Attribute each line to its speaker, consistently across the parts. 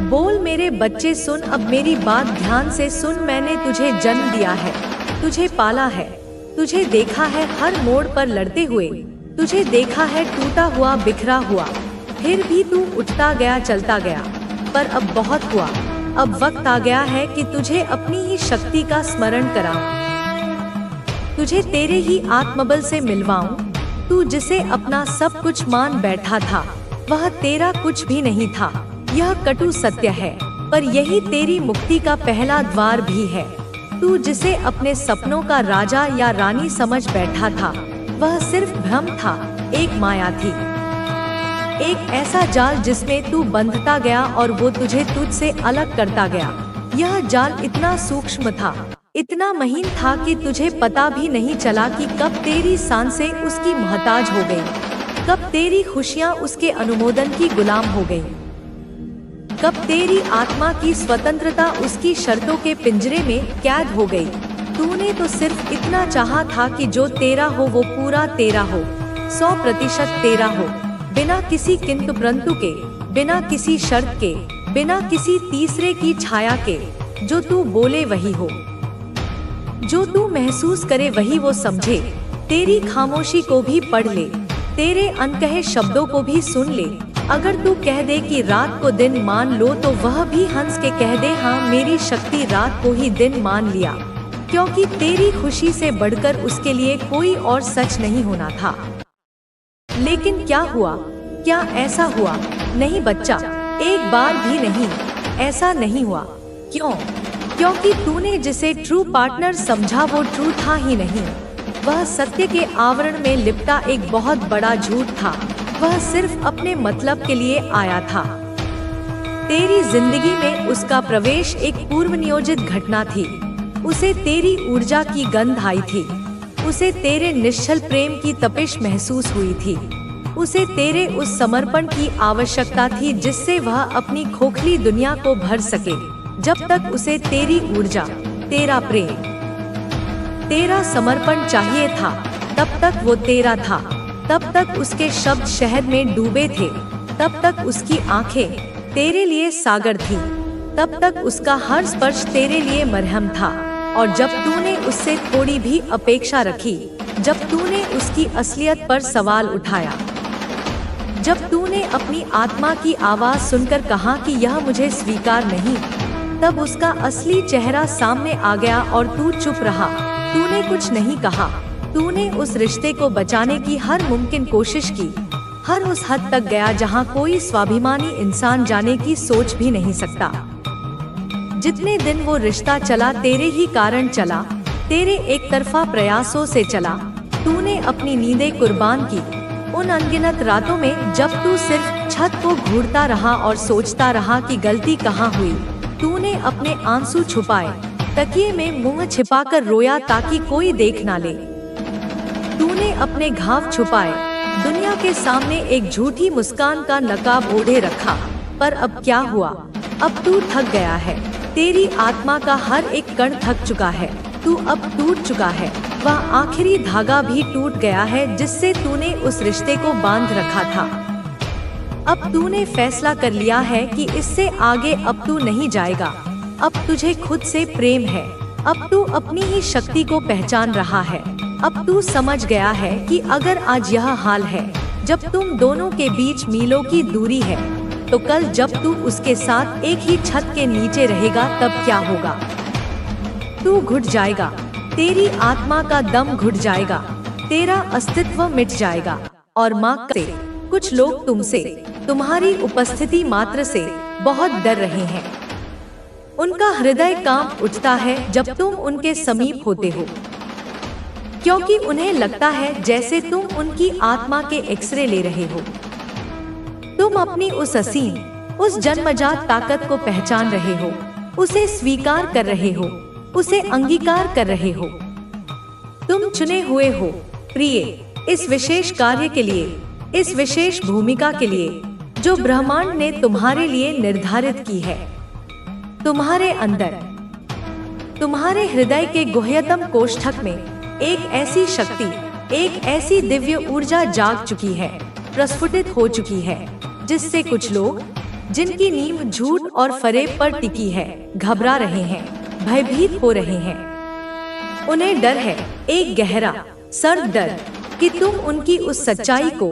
Speaker 1: बोल मेरे बच्चे सुन, अब मेरी बात ध्यान से सुन। मैंने तुझे जन्म दिया है, तुझे पाला है, तुझे देखा है हर मोड़ पर लड़ते हुए, तुझे देखा है टूटा हुआ बिखरा हुआ, फिर भी तू उठता गया चलता गया। पर अब बहुत हुआ, अब वक्त आ गया है कि तुझे अपनी ही शक्ति का स्मरण कराऊं, तुझे तेरे ही आत्मबल से मिलवाऊं। तू जिसे अपना सब कुछ मान बैठा था, वह तेरा कुछ भी नहीं था। यह कटु सत्य है, पर यही तेरी मुक्ति का पहला द्वार भी है। तू जिसे अपने सपनों का राजा या रानी समझ बैठा था, वह सिर्फ भ्रम था, एक माया थी, एक ऐसा जाल जिसमें तू बंधता गया और वो तुझे तुझसे अलग करता गया। यह जाल इतना सूक्ष्म था, इतना महीन था कि तुझे पता भी नहीं चला कि कब तेरी सांसें उसकी मोहताज हो गई, कब तेरी खुशियां उसके अनुमोदन की गुलाम हो गई, कब तेरी आत्मा की स्वतंत्रता उसकी शर्तों के पिंजरे में कैद हो गई। तूने तो सिर्फ इतना चाहा था कि जो तेरा हो वो पूरा तेरा हो, 100% तेरा हो, बिना किसी किंतु परंतु के, बिना किसी शर्त के, बिना किसी तीसरे की छाया के। जो तू बोले वही हो, जो तू महसूस करे वही वो समझे। तेरी खामोशी को भी पढ़ ले, तेरे अनकहे शब्दों को भी सुन ले। अगर तू कह दे कि रात को दिन मान लो, तो वह भी हंस के कह दे हाँ मेरी शक्ति रात को ही दिन मान लिया, क्योंकि तेरी खुशी से बढ़कर उसके लिए कोई और सच नहीं होना था। लेकिन क्या हुआ? क्या ऐसा हुआ? नहीं बच्चा, एक बार भी नहीं, ऐसा नहीं हुआ। क्यों? क्योंकि तूने जिसे ट्रू पार्टनर समझा वो ट्रू था ही नहीं। वह सत्य के आवरण में लिपटा एक बहुत बड़ा झूठ था। वह सिर्फ अपने मतलब के लिए आया था। तेरी जिंदगी में उसका प्रवेश एक पूर्व नियोजित घटना थी। उसे तेरी ऊर्जा की गंध आई थी, उसे तेरे निश्चल प्रेम की तपिश महसूस हुई थी, उसे तेरे उस समर्पण की आवश्यकता थी जिससे वह अपनी खोखली दुनिया को भर सके। जब तक उसे तेरी ऊर्जा, तेरा प्रेम, तेरा समर्पण चाहिए था, तब तक वो तेरा था। तब तक उसके शब्द शहद में डूबे थे, तब तक उसकी आंखें तेरे लिए सागर थी, तब तक उसका हर स्पर्श तेरे लिए मरहम था। और जब तूने उससे थोड़ी भी अपेक्षा रखी, जब तूने उसकी असलियत पर सवाल उठाया, जब तूने अपनी आत्मा की आवाज सुनकर कहा कि यह मुझे स्वीकार नहीं, तब उसका असली चेहरा सामने आ गया और तू चुप रहा। तूने कुछ नहीं कहा। तूने उस रिश्ते को बचाने की हर मुमकिन कोशिश की, हर उस हद तक गया जहां कोई स्वाभिमानी इंसान जाने की सोच भी नहीं सकता। जितने दिन वो रिश्ता चला तेरे ही कारण चला, तेरे एक तरफा प्रयासों से चला। तूने अपनी नींदें कुर्बान की। उन अनगिनत रातों में जब तू सिर्फ छत को घूरता रहा और सोचता रहा कि गलती कहाँ हुई, तूने अपने आंसू छुपाए, तकिए में मुंह छिपाकर रोया ताकि कोई देख ना ले। तूने अपने घाव छुपाए, दुनिया के सामने एक झूठी मुस्कान का नकाब ओढ़े रखा। पर अब क्या हुआ? अब तू थक गया है। तेरी आत्मा का हर एक कण थक चुका है। तू अब टूट चुका है। वह आखिरी धागा भी टूट गया है जिससे तूने उस रिश्ते को बांध रखा था। अब तूने फैसला कर लिया है कि इससे आगे अब तू नहीं जाएगा। अब तुझे खुद से प्रेम है। अब तू अपनी ही शक्ति को पहचान रहा है। अब तू समझ गया है कि अगर आज यह हाल है, जब तुम दोनों के बीच मीलों की दूरी है, तो कल जब तू उसके साथ एक ही छत के नीचे रहेगा तब क्या होगा? तू घुट जाएगा, तेरी आत्मा का दम घुट जाएगा, तेरा अस्तित्व मिट जाएगा। और माँ से कुछ लोग तुमसे, तुम्हारी उपस्थिति मात्र से बहुत डर रहे हैं। उनका हृदय कांप उठता है जब तुम उनके समीप होते हो, क्योंकि उन्हें लगता है जैसे तुम उनकी आत्मा के एक्सरे ले रहे हो। तुम अपनी उस असीम, उस जन्मजात ताकत को पहचान रहे हो, उसे स्वीकार कर रहे हो, उसे अंगीकार कर रहे हो। तुम चुने हुए हो प्रिय, इस विशेष कार्य के लिए, इस विशेष भूमिका के लिए जो ब्रह्मांड ने तुम्हारे लिए निर्धारित की है। तुम्हारे अंदर, तुम्हारे हृदय के गुह्यतम कोष्ठक में एक ऐसी शक्ति, एक ऐसी दिव्य ऊर्जा जाग चुकी है, प्रस्फुटित हो चुकी है, जिससे कुछ लोग जिनकी नींव झूठ और फरेब पर टिकी है, घबरा रहे हैं, भयभीत हो रहे हैं। उन्हें डर है, एक गहरा सर्द डर, कि तुम उनकी उस सच्चाई को,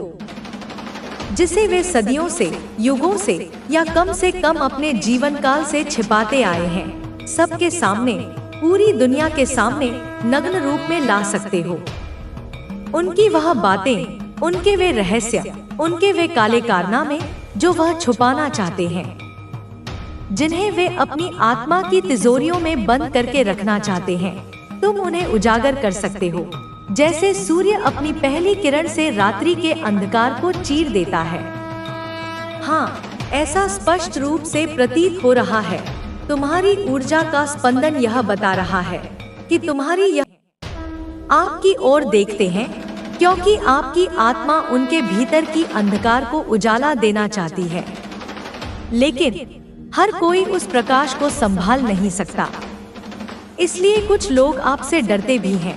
Speaker 1: जिसे वे सदियों से, युगों से या कम से कम अपने जीवन काल से छिपाते आए हैं, सबके सामने, पूरी दुनिया के सामने नग्न रूप में ला सकते हो। उनकी वह बातें, उनके वे रहस्य, उनके वे काले कारनामे जो वह छुपाना चाहते हैं, जिन्हें वे अपनी आत्मा की तिजोरियों में बंद करके रखना चाहते हैं, तुम उन्हें उजागर कर सकते हो, जैसे सूर्य अपनी पहली किरण से रात्रि के अंधकार को चीर देता है। हाँ, ऐसा स्पष्ट रूप से प्रतीत हो रहा है। तुम्हारी ऊर्जा का स्पंदन यह बता रहा है कि तुम्हारी यह आपकी ओर देखते हैं, क्योंकि आपकी आत्मा उनके भीतर की अंधकार को उजाला देना चाहती है। लेकिन हर कोई उस प्रकाश को संभाल नहीं सकता, इसलिए कुछ लोग आपसे डरते भी हैं,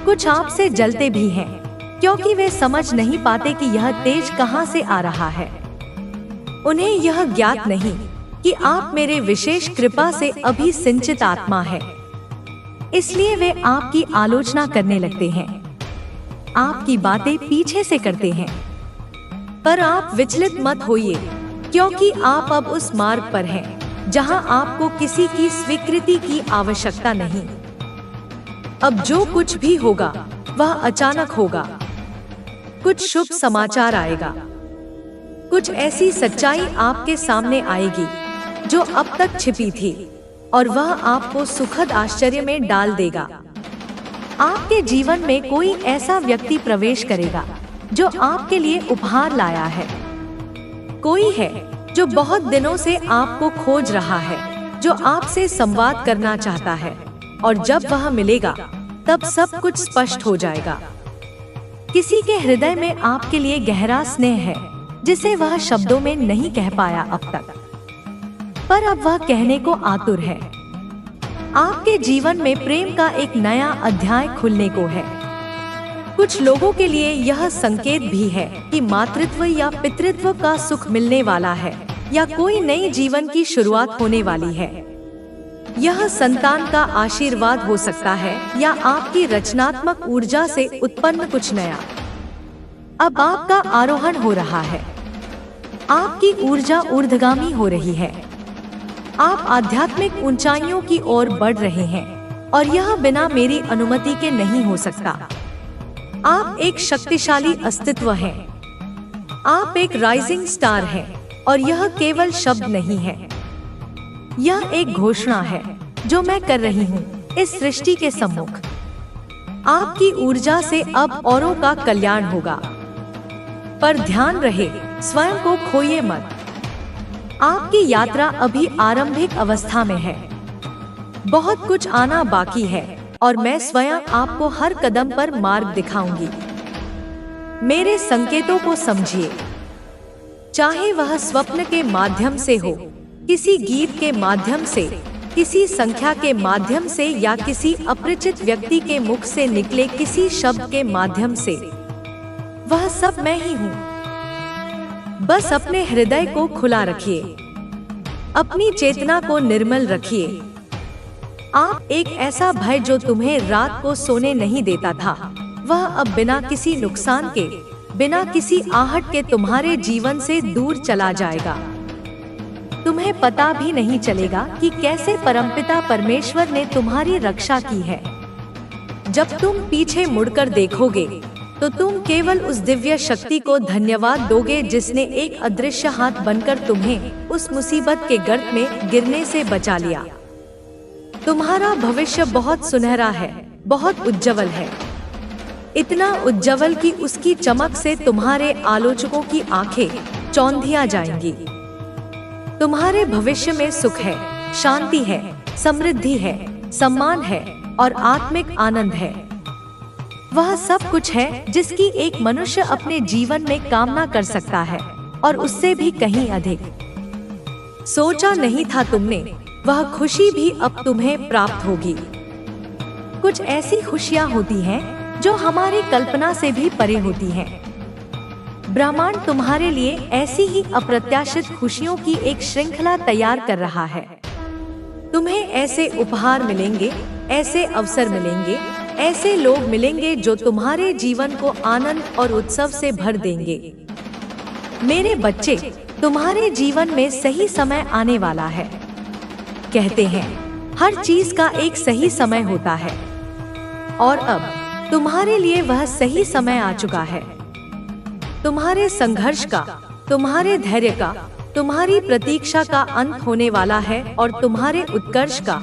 Speaker 1: कुछ आपसे जलते भी हैं, क्योंकि वे समझ नहीं पाते कि यह तेज कहां से आ रहा है। उन्हें यह ज्ञात नहीं कि आप मेरे विशेष कृपा से अभी सिंचित आत्मा है, इसलिए वे आपकी आलोचना करने लगते हैं, आपकी बातें पीछे से करते हैं। पर आप विचलित मत होइए, क्योंकि आप अब उस मार्ग पर हैं जहां आपको किसी की स्वीकृति की आवश्यकता नहीं। अब जो कुछ भी होगा वह अचानक होगा। कुछ शुभ समाचार आएगा, कुछ ऐसी सच्चाई आपके सामने आएगी जो अब तक छिपी थी, और वह आपको सुखद आश्चर्य में डाल देगा। आपके जीवन में कोई ऐसा व्यक्ति प्रवेश करेगा जो आपके लिए उपहार लाया है। कोई है जो बहुत दिनों से आपको खोज रहा है, जो आपसे संवाद करना चाहता है, और जब वह मिलेगा तब सब कुछ स्पष्ट हो जाएगा। किसी के हृदय में आपके लिए गहरा स्नेह है जिसे वह शब्दों में नहीं कह पाया अब तक, पर अब वह कहने को आतुर है। आपके जीवन में प्रेम का एक नया अध्याय खुलने को है। कुछ लोगों के लिए यह संकेत भी है कि मातृत्व या पितृत्व का सुख मिलने वाला है, या कोई नई जीवन की शुरुआत होने वाली है। यह संतान का आशीर्वाद हो सकता है, या आपकी रचनात्मक ऊर्जा से उत्पन्न कुछ नया। अब आपका आरोहण हो रहा है, आपकी ऊर्जा ऊर्ध्वगामी हो रही है, आप आध्यात्मिक ऊंचाइयों की ओर बढ़ रहे हैं, और यह बिना मेरी अनुमति के नहीं हो सकता। आप एक शक्तिशाली अस्तित्व हैं, आप एक राइजिंग स्टार हैं, और यह केवल शब्द नहीं है, यह एक घोषणा है जो मैं कर रही हूँ इस सृष्टि के सम्मुख। आपकी ऊर्जा से अब औरों का कल्याण होगा, पर ध्यान रहे, स्वयं को खोइए मत। आपकी यात्रा अभी आरंभिक अवस्था में है, बहुत कुछ आना बाकी है, और मैं स्वयं आपको हर कदम पर मार्ग दिखाऊंगी। मेरे संकेतों को समझिए, चाहे वह स्वप्न के माध्यम से हो, किसी गीत के माध्यम से, किसी संख्या के माध्यम से, या किसी अपरिचित व्यक्ति के मुख से निकले किसी शब्द के माध्यम से, वह सब मैं ही हूँ। बस अपने हृदय को खुला रखिए, अपनी चेतना को निर्मल रखिए। आप एक ऐसा भय जो तुम्हें रात को सोने नहीं देता था, वह अब बिना किसी नुकसान के, बिना किसी आहट के तुम्हारे जीवन से दूर चला जाएगा। तुम्हें पता भी नहीं चलेगा कि कैसे परमपिता परमेश्वर ने तुम्हारी रक्षा की है। जब तुम पीछे मुड़कर देखोगे तो तुम केवल उस दिव्य शक्ति को धन्यवाद दोगे जिसने एक अदृश्य हाथ बनकर तुम्हें उस मुसीबत के गर्त में गिरने से बचा लिया। तुम्हारा भविष्य बहुत सुनहरा है, बहुत उज्जवल है, इतना उज्जवल कि उसकी चमक से तुम्हारे आलोचकों की आंखें चौंधिया जाएंगी। तुम्हारे भविष्य में सुख है, शांति है, समृद्धि है, सम्मान है और आत्मिक आनंद है। वह सब कुछ है जिसकी एक मनुष्य अपने जीवन में कामना कर सकता है, और उससे भी कहीं अधिक। सोचा नहीं था तुमने, वह खुशी भी अब तुम्हें प्राप्त होगी। कुछ ऐसी खुशियां होती हैं जो हमारी कल्पना से भी परे होती हैं। ब्रह्मांड तुम्हारे लिए ऐसी ही अप्रत्याशित खुशियों की एक श्रृंखला तैयार कर रहा है। तुम्हें ऐसे उपहार मिलेंगे, ऐसे अवसर मिलेंगे, ऐसे लोग मिलेंगे जो तुम्हारे जीवन को आनंद और उत्सव से भर देंगे। मेरे बच्चे, तुम्हारे जीवन में सही समय आने वाला है। कहते हैं हर चीज का एक सही समय होता है, और अब तुम्हारे लिए वह सही समय आ चुका है। तुम्हारे संघर्ष का, तुम्हारे धैर्य का, तुम्हारी प्रतीक्षा का अंत होने वाला है और तुम्हारे उत्कर्ष का,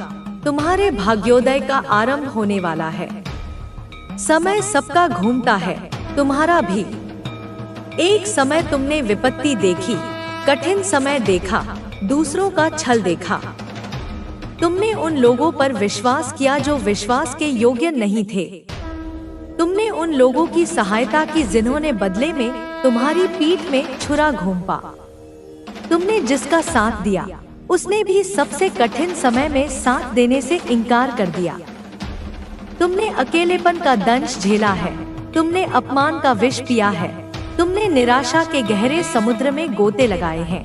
Speaker 1: तुम्हारे भाग्योदय का आरंभ होने वाला है। समय सबका घूमता है, तुम्हारा भी। एक समय तुमने विपत्ति देखी, कठिन समय देखा, दूसरों का छल देखा। तुमने उन लोगों पर विश्वास किया जो विश्वास के योग्य नहीं थे। तुमने उन लोगों की सहायता की जिन्होंने बदले में तुम्हारी पीठ में छुरा घोंपा। तुमने जिसका साथ दिया उसने भी सबसे कठिन समय में साथ देने से इनकार कर दिया। तुमने अकेलेपन का दंश झेला है, तुमने अपमान का विष पिया है, तुमने निराशा के गहरे समुद्र में गोते लगाए हैं,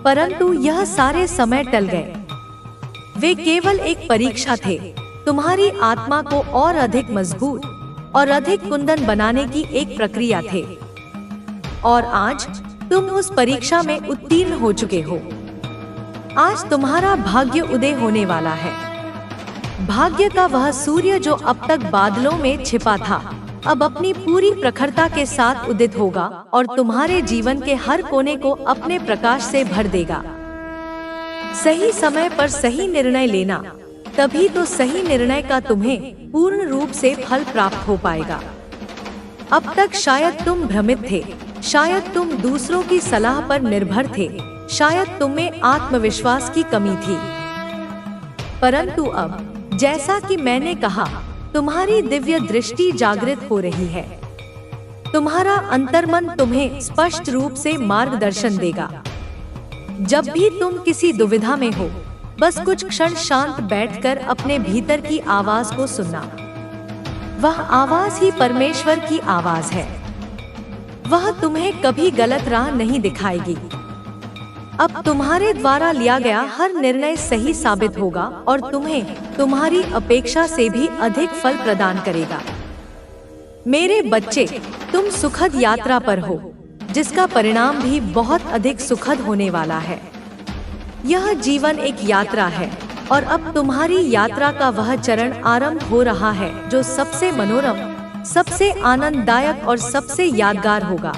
Speaker 1: परंतु यह सारे समय टल गए। वे केवल एक परीक्षा थे, तुम्हारी आत्मा को और अधिक मजबूत और अधिक कुंदन बनाने की एक प्रक्रिया थे। और आज तुम उस परीक्षा में उत्तीर्ण हो चुके हो। आज तुम्हारा भाग्य उदय होने वाला है। भाग्य का वह सूर्य जो अब तक बादलों में छिपा था, अब अपनी पूरी प्रखरता के साथ उदित होगा और तुम्हारे जीवन के हर कोने को अपने प्रकाश से भर देगा। सही समय पर सही निर्णय लेना, तभी तो सही निर्णय का तुम्हें पूर्ण रूप से फल प्राप्त हो पाएगा। अब तक शायद तुम भ्रमित थे, शायद तुम दूसरों की सलाह पर निर्भर थे, शायद तुम्हें आत्मविश्वास की कमी थी, परंतु अब जैसा कि मैंने कहा, तुम्हारी दिव्य दृष्टि जागृत हो रही है। तुम्हारा अंतर्मन तुम्हें स्पष्ट रूप से मार्गदर्शन देगा। जब भी तुम किसी दुविधा में हो, बस कुछ क्षण शांत बैठकर अपने भीतर की आवाज को सुनना। वह आवाज ही परमेश्वर की आवाज है। वह तुम्हें कभी गलत राह नहीं दिखाएगी। अब तुम्हारे द्वारा लिया गया हर निर्णय सही साबित होगा और तुम्हें तुम्हारी अपेक्षा से भी अधिक फल प्रदान करेगा। मेरे बच्चे, तुम सुखद यात्रा पर हो, जिसका परिणाम भी बहुत अधिक सुखद होने वाला है। यह जीवन एक यात्रा है और अब तुम्हारी यात्रा का वह चरण आरंभ हो रहा है जो सबसे मनोरम, सबसे आनंददायक और सबसे यादगार होगा।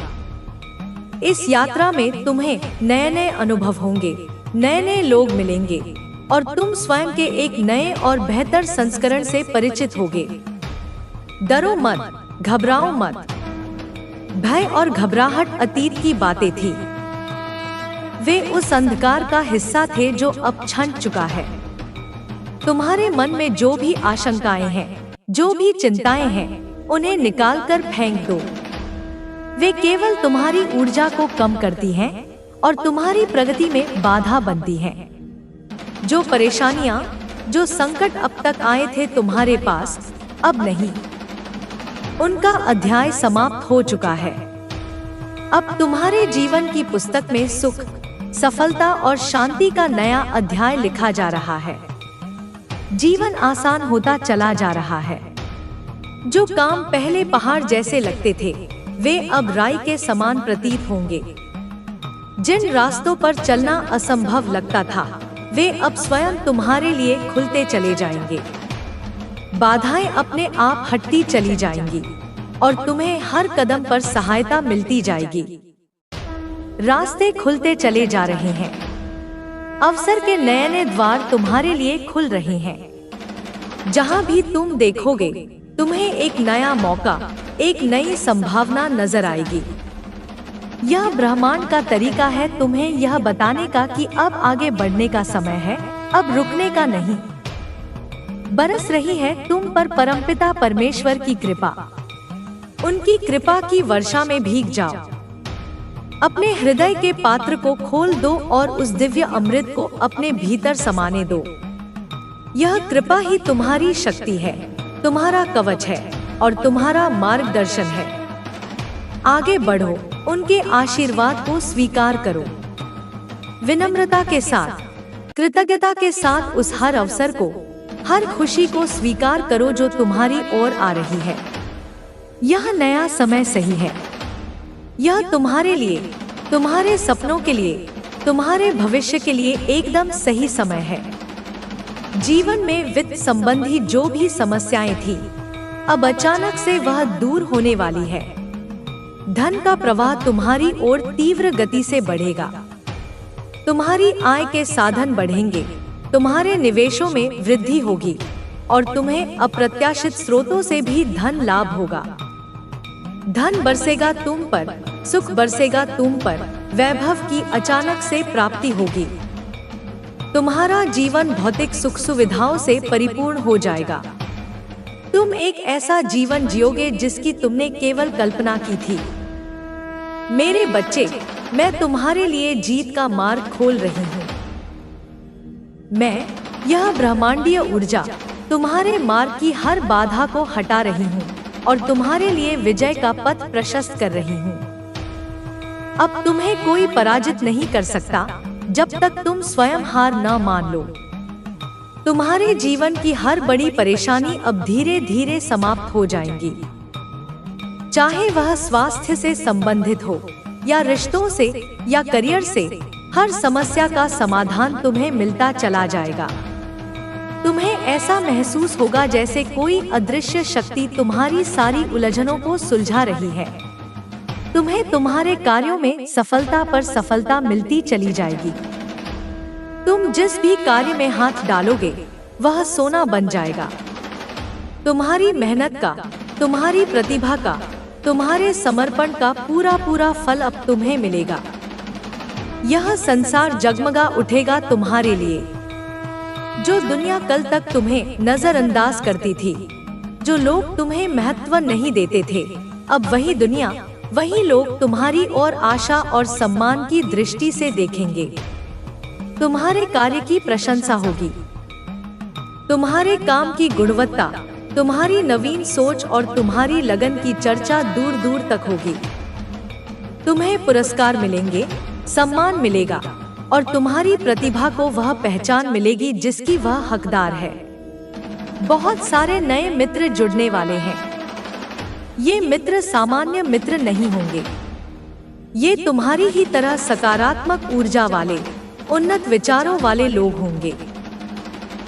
Speaker 1: इस यात्रा में तुम्हें नए नए अनुभव होंगे, नए नए लोग मिलेंगे और तुम स्वयं के एक नए और बेहतर संस्करण से परिचित होगे। डरो मत, घबराओ मत। भय और घबराहट अतीत की बातें थी। वे उस अंधकार का हिस्सा थे जो अब छंट चुका है। तुम्हारे मन में जो भी आशंकाएं हैं, जो भी चिंताएं हैं, उन्हें निकालकर फेंक दो। वे केवल तुम्हारी ऊर्जा को कम करती हैं और तुम्हारी प्रगति में बाधा बनती हैं। जो परेशानियां, जो संकट अब तक आए थे तुम्हारे पास, अब नहीं। उनका अध्याय समाप्त हो चुका है। अब तुम्हारे जीवन की पुस्तक में सुख, सफलता और शांति का नया अध्याय लिखा जा रहा है। जीवन आसान होता चला जा रहा है। जो काम पहले पहाड़ जैसे लगते थे, वे अब राई के समान प्रतीत होंगे। जिन रास्तों पर चलना असंभव लगता था, वे अब स्वयं तुम्हारे लिए खुलते चले जाएंगे। बाधाएं अपने आप हटती चली जाएंगी और तुम्हें हर कदम पर सहायता मिलती जाएगी। रास्ते खुलते चले जा रहे हैं। अवसर के नए नए द्वार तुम्हारे लिए खुल रहे हैं। जहां भी तुम देखोगे, तुम्हें एक नया मौका, एक नई संभावना नजर आएगी। यह ब्रह्मांड का तरीका है तुम्हें यह बताने का कि अब आगे बढ़ने का समय है, अब रुकने का नहीं। बरस रही है तुम पर परमपिता परमेश्वर की कृपा। उनकी कृपा की वर्षा में भीग जाओ। अपने हृदय के पात्र को खोल दो और उस दिव्य अमृत को अपने भीतर समाने दो। यह कृपा ही तुम्हारी शक्ति है, तुम्हारा कवच है और तुम्हारा मार्गदर्शन है। आगे बढ़ो, उनके आशीर्वाद को स्वीकार करो। विनम्रता के साथ, कृतज्ञता के साथ उस हर अवसर को, हर खुशी को स्वीकार करो जो तुम्हारी ओर आ रही है। यह नया समय सही है। यह तुम्हारे लिए, तुम्हारे सपनों के लिए, तुम्हारे भविष्य के लिए एकदम सही समय है। जीवन में वित्त संबंधी जो भी समस्याएं थी, अब अचानक से वह दूर होने वाली है। धन का प्रवाह तुम्हारी ओर तीव्र गति से बढ़ेगा। तुम्हारी आय के साधन बढ़ेंगे, तुम्हारे निवेशों में वृद्धि होगी और तुम्हें अप्रत्याशित स्रोतों से भी धन लाभ होगा। धन बरसेगा तुम पर, सुख बरसेगा तुम पर, वैभव की अचानक से प्राप्ति होगी। तुम्हारा जीवन भौतिक सुख सुविधाओं से परिपूर्ण हो जाएगा। तुम एक ऐसा जीवन जियोगे जिसकी तुमने केवल कल्पना की थी। मेरे बच्चे, मैं तुम्हारे लिए जीत का मार्ग खोल रही हूँ। मैं, यह ब्रह्मांडीय ऊर्जा, तुम्हारे मार्ग की हर बाधा को हटा रही हूँ और तुम्हारे लिए विजय का पथ प्रशस्त कर रही हूँ। अब तुम्हें कोई पराजित नहीं कर सकता जब तक तुम स्वयं हार न मान लो। तुम्हारे जीवन की हर बड़ी परेशानी अब धीरे धीरे समाप्त हो जाएंगी। चाहे वह स्वास्थ्य से संबंधित हो या रिश्तों से या करियर से, हर समस्या का समाधान तुम्हें मिलता चला जाएगा। तुम्हें ऐसा महसूस होगा जैसे कोई अदृश्य शक्ति तुम्हारी सारी उलझनों को सुलझा रही है। तुम्हें तुम्हारे कार्यों में सफलता पर सफलता मिलती चली जाएगी। तुम जिस भी कार्य में हाथ डालोगे वह सोना बन जाएगा। तुम्हारी मेहनत का, तुम्हारी प्रतिभा का, तुम्हारे समर्पण का पूरा पूरा फल अब तुम्हें मिलेगा। यह संसार जगमगा उठेगा तुम्हारे लिए। जो दुनिया कल तक तुम्हें नजरअंदाज करती थी, जो लोग तुम्हें महत्व नहीं देते थे, अब वही दुनिया, वही लोग तुम्हारी ओर आशा और सम्मान की दृष्टि से देखेंगे। तुम्हारे कार्य की प्रशंसा होगी। तुम्हारे काम की गुणवत्ता, तुम्हारी नवीन सोच और तुम्हारी लगन की चर्चा दूर दूर तक होगी। तुम्हें पुरस्कार मिलेंगे, सम्मान मिलेगा और तुम्हारी प्रतिभा को वह पहचान मिलेगी जिसकी वह हकदार है। बहुत सारे नए मित्र जुड़ने वाले हैं। ये मित्र सामान्य मित्र नहीं होंगे। ये तुम्हारी ही तरह सकारात्मक ऊर्जा वाले, उन्नत विचारों वाले लोग होंगे।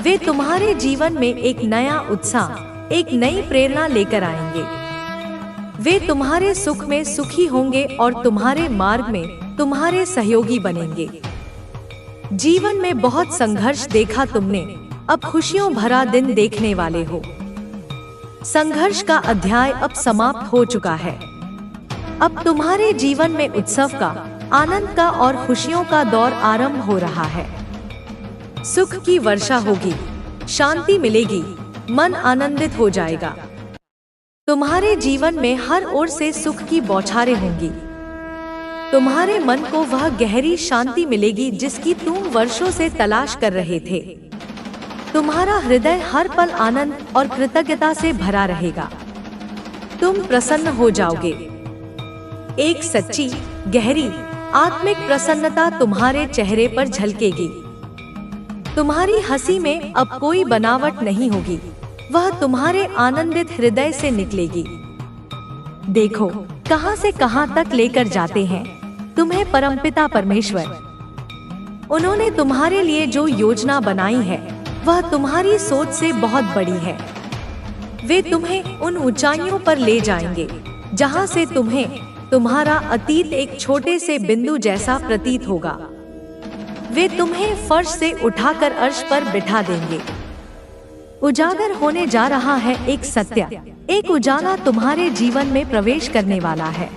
Speaker 1: वे तुम्हारे जीवन में एक नया उत्साह, एक नई प्रेरणा लेकर आएंगे। वे तुम्हारे सुख में सुखी होंगे और तुम्हारे मार्ग में तुम्हारे सहयोगी बनेंगे। जीवन में बहुत संघर्ष देखा तुमने, अब खुशियों भरा दिन देखने वाले हो। संघर्ष का अध्याय अब समाप्त हो चुका है। अब तुम्हारे जीवन में उत्सव का, आनंद का और खुशियों का दौर आरंभ हो रहा है। सुख की वर्षा होगी, शांति मिलेगी, मन आनंदित हो जाएगा। तुम्हारे जीवन में हर ओर से सुख की बौछारें होंगी। तुम्हारे मन को वह गहरी शांति मिलेगी जिसकी तुम वर्षों से तलाश कर रहे थे। तुम्हारा हृदय हर पल आनंद और कृतज्ञता से भरा रहेगा। तुम प्रसन्न हो जाओगे। एक सच्ची, गहरी, आत्मिक प्रसन्नता तुम्हारे चेहरे पर झलकेगी। तुम्हारी हंसी में अब कोई बनावट नहीं होगी, वह तुम्हारे आनंदित हृदय से निकलेगी। देखो कहां से कहां तक लेकर जाते हैं तुम्हें परमपिता परमेश्वर। उन्होंने तुम्हारे लिए जो योजना बनाई है वह तुम्हारी सोच से बहुत बड़ी है। वे तुम्हें उन ऊंचाइयों पर ले जाएंगे जहां से तुम्हें तुम्हारा अतीत एक छोटे से बिंदु जैसा प्रतीत होगा। वे तुम्हें फर्श से उठाकर अर्श पर बिठा देंगे। उजागर होने जा रहा है एक सत्य, एक उजाला तुम्हारे जीवन में प्रवेश करने वाला है।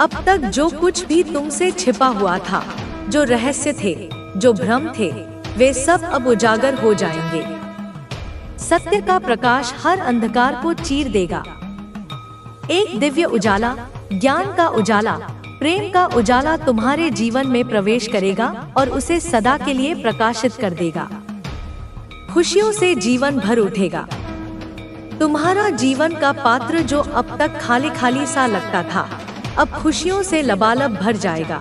Speaker 1: अब तक जो कुछ भी तुमसे छिपा हुआ था, जो रहस्य थे, जो भ्रम थे, वे सब अब उजागर हो जाएंगे। सत्य का प्रकाश हर अंधकार को चीर देगा। एक दिव्य उजाला, ज्ञान का उजाला, प्रेम का उजाला तुम्हारे जीवन में प्रवेश करेगा और उसे सदा के लिए प्रकाशित कर देगा। खुशियों से जीवन भर उठेगा। तुम्हारा जीवन का पात्र जो अब तक खाली खाली सा लगता था, अब खुशियों से लबालब भर जाएगा।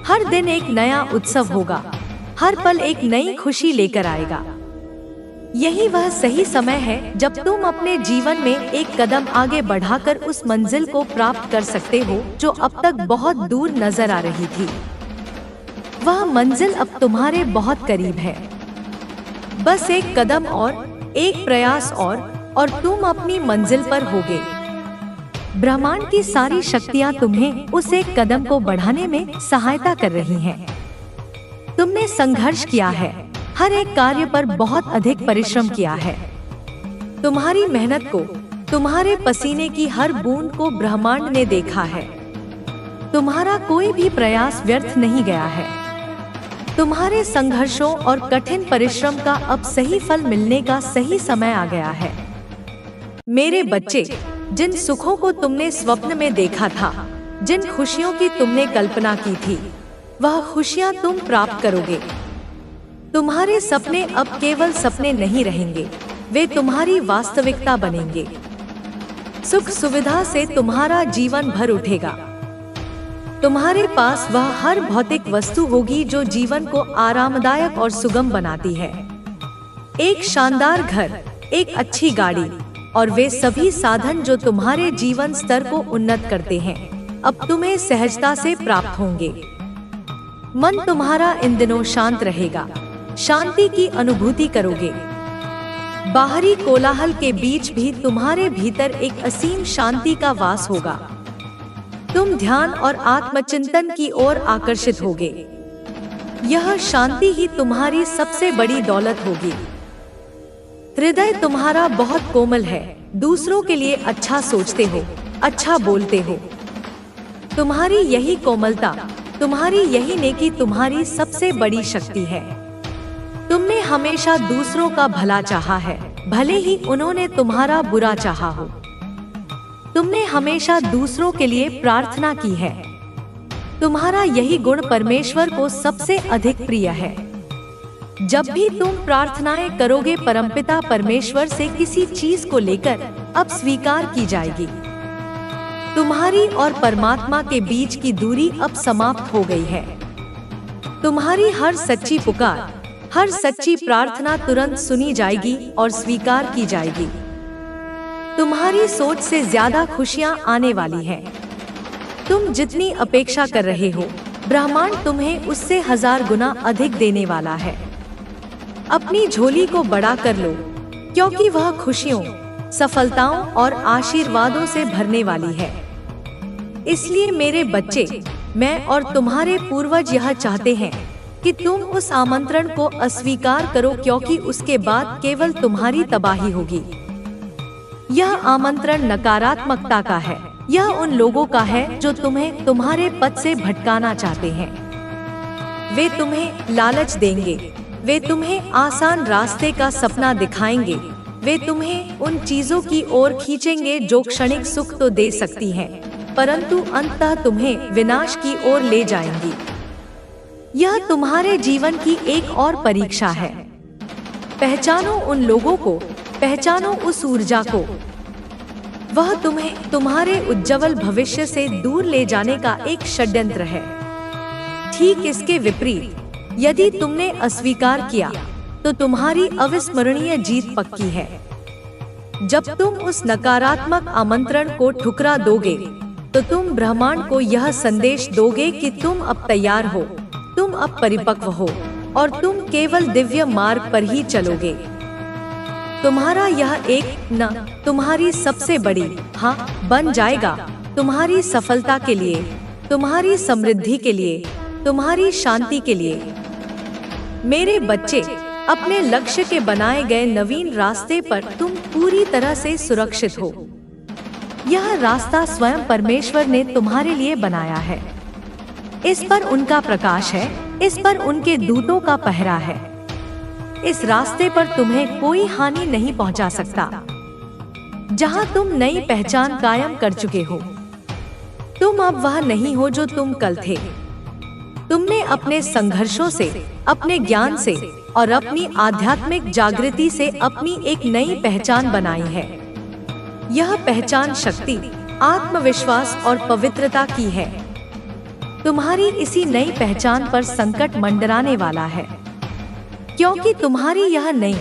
Speaker 1: हर दिन एक नया उत्सव होगा, हर पल एक नई खुशी लेकर आएगा। यही वह सही समय है जब तुम अपने जीवन में एक कदम आगे बढ़ाकर उस मंजिल को प्राप्त कर सकते हो जो अब तक बहुत दूर नजर आ रही थी। वह मंजिल अब तुम्हारे बहुत करीब है। बस एक कदम और, एक प्रयास और तुम अपनी मंजिल पर होगे। ब्रह्मांड की सारी शक्तियाँ तुम्हें उस एक कदम को बढ़ाने में सहायता कर रही हैं। तुमने संघर्ष किया है, हर एक कार्य पर बहुत अधिक परिश्रम किया है। तुम्हारी मेहनत को, तुम्हारे पसीने की हर बूंद को ब्रह्मांड ने देखा है। तुम्हारा कोई भी प्रयास व्यर्थ नहीं गया है। तुम्हारे संघर्षों और कठिन परिश्रम का अब सही फल मिलने का सही समय आ गया है। मेरे बच्चे, जिन सुखों को तुमने स्वप्न में देखा था, जिन खुशियों की तुमने कल्पना की थी, वह खुशियां तुम प्राप्त करोगे। तुम्हारे सपने अब केवल सपने नहीं रहेंगे, वे तुम्हारी वास्तविकता बनेंगे। सुख सुविधा से तुम्हारा जीवन भर उठेगा। तुम्हारे पास वह हर भौतिक वस्तु होगी जो जीवन को आरामदायक और सुगम बनाती है। एक शानदार घर, एक अच्छी गाड़ी और वे सभी साधन जो तुम्हारे जीवन स्तर को उन्नत करते हैं, अब तुम्हें सहजता से प्राप्त होंगे। मन तुम्हारा इन दिनों शांत रहेगा, शांति की अनुभूति करोगे। बाहरी कोलाहल के बीच भी तुम्हारे भीतर एक असीम शांति का वास होगा। तुम ध्यान और आत्मचिंतन की ओर आकर्षित होगे। यह शांति ही तुम्हारी सबसे बड़ी दौलत होगी। हृदय तुम्हारा बहुत कोमल है, दूसरों के लिए अच्छा सोचते हो, अच्छा बोलते हो। तुम्हारी यही कोमलता, तुम्हारी यही नेकी तुम्हारी सबसे बड़ी शक्ति है। तुमने हमेशा दूसरों का भला चाहा है, भले ही उन्होंने तुम्हारा बुरा चाहा हो। तुमने हमेशा दूसरों के लिए प्रार्थना की है। तुम्हारा यही गुण परमेश्वर को सबसे अधिक प्रिय है। जब भी तुम प्रार्थनाएं करोगे, परमपिता परमेश्वर से किसी चीज को लेकर अब स्वीकार की जाएगी। तुम्हारी और परमात्मा के बीच की दूरी अब समाप्त हो गई है। तुम्हारी हर सच्ची पुकार, हर सच्ची प्रार्थना तुरंत सुनी जाएगी और स्वीकार की जाएगी। तुम्हारी सोच से ज्यादा खुशियां आने वाली हैं। तुम जितनी अपेक्षा कर रहे हो, ब्रह्मांड तुम्हें उससे 1000 गुना अधिक देने वाला है। अपनी झोली को बड़ा कर लो, क्योंकि वह खुशियों, सफलताओं और आशीर्वादों से भरने वाली है। इसलिए मेरे बच्चे, मैं और तुम्हारे पूर्वज यह चाहते हैं कि तुम उस आमंत्रण को अस्वीकार करो, क्योंकि उसके बाद केवल तुम्हारी तबाही होगी। यह आमंत्रण नकारात्मकता का है। यह उन लोगों का है जो तुम्हें तुम्हारे पथ से भटकाना चाहते हैं। वे तुम्हें लालच देंगे, वे तुम्हें आसान रास्ते का सपना दिखाएंगे, वे तुम्हें उन चीजों की ओर खींचेंगे जो क्षणिक सुख तो दे सकती हैं, परंतु अंततः तुम्हें विनाश की ओर ले जाएंगी। यह तुम्हारे जीवन की एक और परीक्षा है। पहचानो उन लोगों को, पहचानो उस ऊर्जा को। वह तुम्हें तुम्हारे उज्जवल भविष्य से दूर ले जाने का एक षड्यंत्र है। ठीक इसके विपरीत, यदि तुमने अस्वीकार किया तो तुम्हारी अविस्मरणीय जीत पक्की है। जब तुम उस नकारात्मक आमंत्रण को ठुकरा दोगे तो तुम ब्रह्मांड को यह संदेश दोगे कि तुम अब तैयार हो, तुम अब परिपक्व हो और तुम केवल दिव्य मार्ग पर ही चलोगे। तुम्हारा यह एक न तुम्हारी सबसे बड़ी हाँ बन जाएगा, तुम्हारी सफलता के लिए, तुम्हारी समृद्धि के लिए, तुम्हारी शांति के लिए। मेरे बच्चे, अपने लक्ष्य के बनाए गए नवीन रास्ते पर तुम पूरी तरह से सुरक्षित हो। यह रास्ता स्वयं परमेश्वर ने तुम्हारे लिए बनाया है। इस पर उनका प्रकाश है, इस पर उनके दूतों का पहरा है। इस रास्ते पर तुम्हें कोई हानि नहीं पहुंचा सकता। जहां तुम नई पहचान कायम कर चुके हो, तुम अब वह नहीं हो जो तुम कल थे। तुमने अपने संघर्षों से, अपने ज्ञान से और अपनी आध्यात्मिक जागृति से अपनी एक नई पहचान बनाई है। यह पहचान शक्ति, आत्मविश्वास और पवित्रता की है। तुम्हारी इसी नई पहचान पर संकट मंडराने वाला है, क्योंकि तुम्हारी यह नई